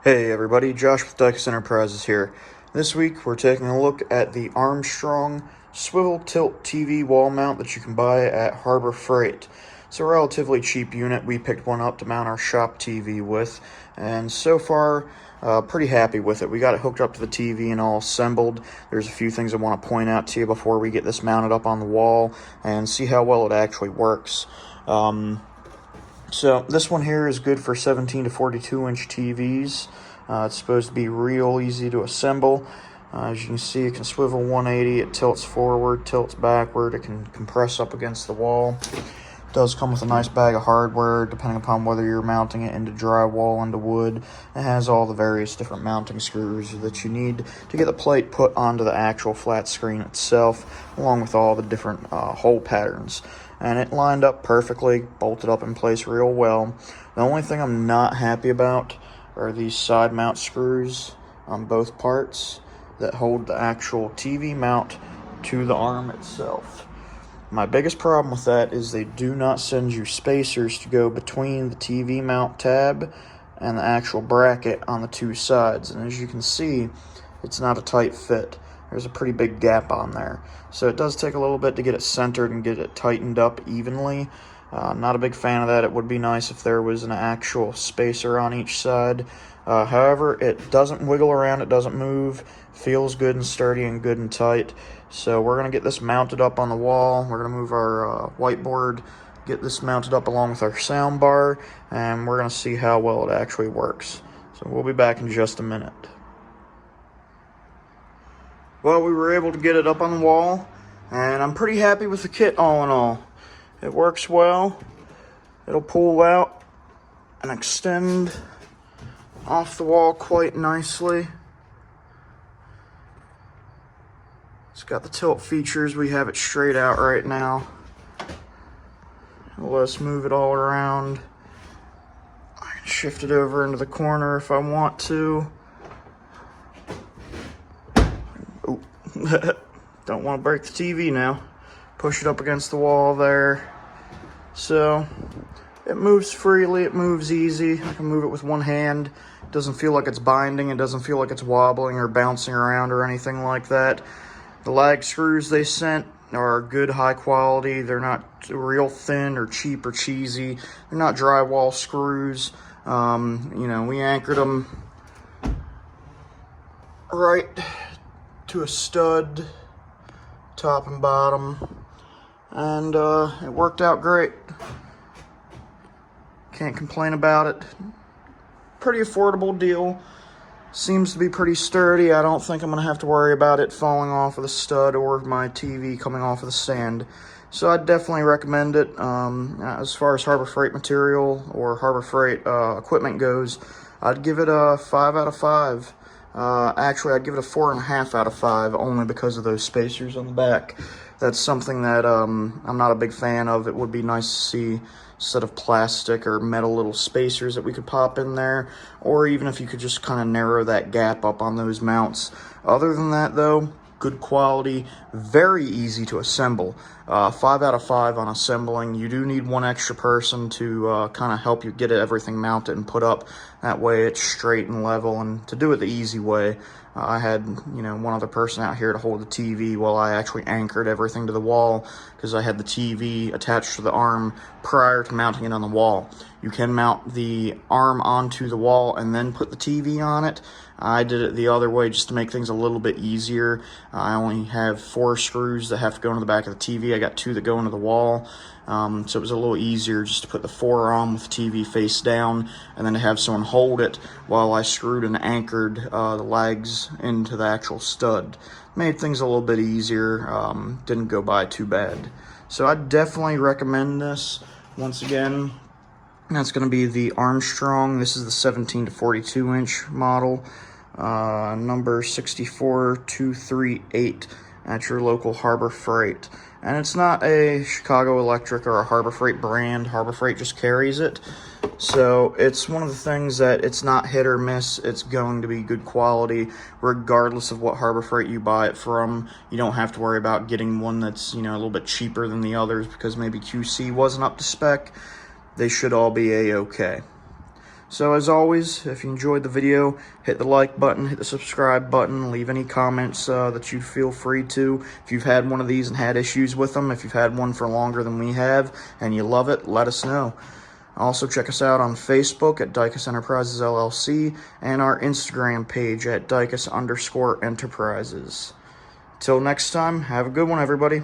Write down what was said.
Hey everybody, Josh with Dicus Enterprises here. This week we're taking a look at the Armstrong swivel tilt TV wall mount that you can buy at Harbor Freight. It's a relatively cheap unit. We picked one up to mount our shop TV with, and so far pretty happy with it. We got it hooked up to the TV and all assembled. There's a few things I want to point out to you before we get this mounted up on the wall and see how well it actually works. So this one here is good for 17 to 42 inch TVs. It's supposed to be real easy to assemble. As you can see, it can swivel 180, it tilts forward, tilts backward, it can compress up against the wall. It does come with a nice bag of hardware, depending upon whether you're mounting it into drywall, into wood. It has all the various different mounting screws that you need to get the plate put onto the actual flat screen itself, along with all the different hole patterns. And it lined up perfectly, bolted up in place real well. The only thing I'm not happy about are these side mount screws on both parts that hold the actual TV mount to the arm itself. My biggest problem with that is they do not send you spacers to go between the TV mount tab and the actual bracket on the two sides. And as you can see, it's not a tight fit. There's a pretty big gap on there. So it does take a little bit to get it centered and get it tightened up evenly. Not a big fan of that. It would be nice if there was an actual spacer on each side. However, it doesn't wiggle around, it doesn't move, feels good and sturdy and good and tight. So we're going to get this mounted up on the wall. We're going to move our whiteboard, get this mounted up along with our sound bar, and we're going to see how well it actually works. So we'll be back in just a minute. Well, we were able to get it up on the wall, and I'm pretty happy with the kit all in all. It works well. It'll pull out and extend off the wall quite nicely. It's got the tilt features. We have it straight out right now. Let's move it all around. I can shift it over into the corner if I want to. Oh, don't want to break the TV now. Push it up against the wall there. So it moves freely, it moves easy. I can move it with one hand. It doesn't feel like it's binding, it doesn't feel like it's wobbling or bouncing around or anything like that. The lag screws they sent are good, high quality. They're not real thin or cheap or cheesy. They're not drywall screws. We anchored them right to a stud, top and bottom, and it worked out great. Can't complain about it. Pretty affordable deal. Seems to be pretty sturdy. I don't think I'm going to have to worry about it falling off of the stud or my TV coming off of the stand. So I'd definitely recommend it. As far as Harbor Freight material or Harbor Freight equipment goes, I'd give it a 5 out of 5. Actually, I'd give it a 4.5 out of 5 only because of those spacers on the back. That's something that I'm not a big fan of. It would be nice to see a set of plastic or metal little spacers that we could pop in there, or even if you could just kind of narrow that gap up on those mounts. Other than that, though, good quality, very easy to assemble. 5 out of 5 on assembling. You do need one extra person to kind of help you get everything mounted and put up. That way it's straight and level, and to do it the easy way, I had one other person out here to hold the TV while I actually anchored everything to the wall, because I had the TV attached to the arm prior to mounting it on the wall. You can mount the arm onto the wall and then put the TV on it. I did it the other way just to make things a little bit easier. I only have 4 screws that have to go into the back of the TV. I got 2 that go into the wall. So it was a little easier just to put the 4 on with the TV face down, and then to have someone hold it while I screwed and anchored the legs into the actual stud. Made things a little bit easier. Didn't go by too bad. So I definitely recommend this. Once again, that's going to be the Armstrong. This is the 17 to 42 inch model, number 64238 at your local Harbor Freight. And it's not a Chicago Electric or a Harbor Freight brand. Harbor Freight just carries it. So it's one of the things that it's not hit or miss. It's going to be good quality regardless of what Harbor Freight you buy it from. You don't have to worry about getting one that's, a little bit cheaper than the others because maybe QC wasn't up to spec. They should all be A-okay. So as always, if you enjoyed the video, hit the like button, hit the subscribe button, leave any comments that you feel free to. If you've had one of these and had issues with them, if you've had one for longer than we have and you love it, let us know. Also check us out on Facebook at Dicus Enterprises LLC and our Instagram page at Dicus_Enterprises. Till next time, have a good one, everybody.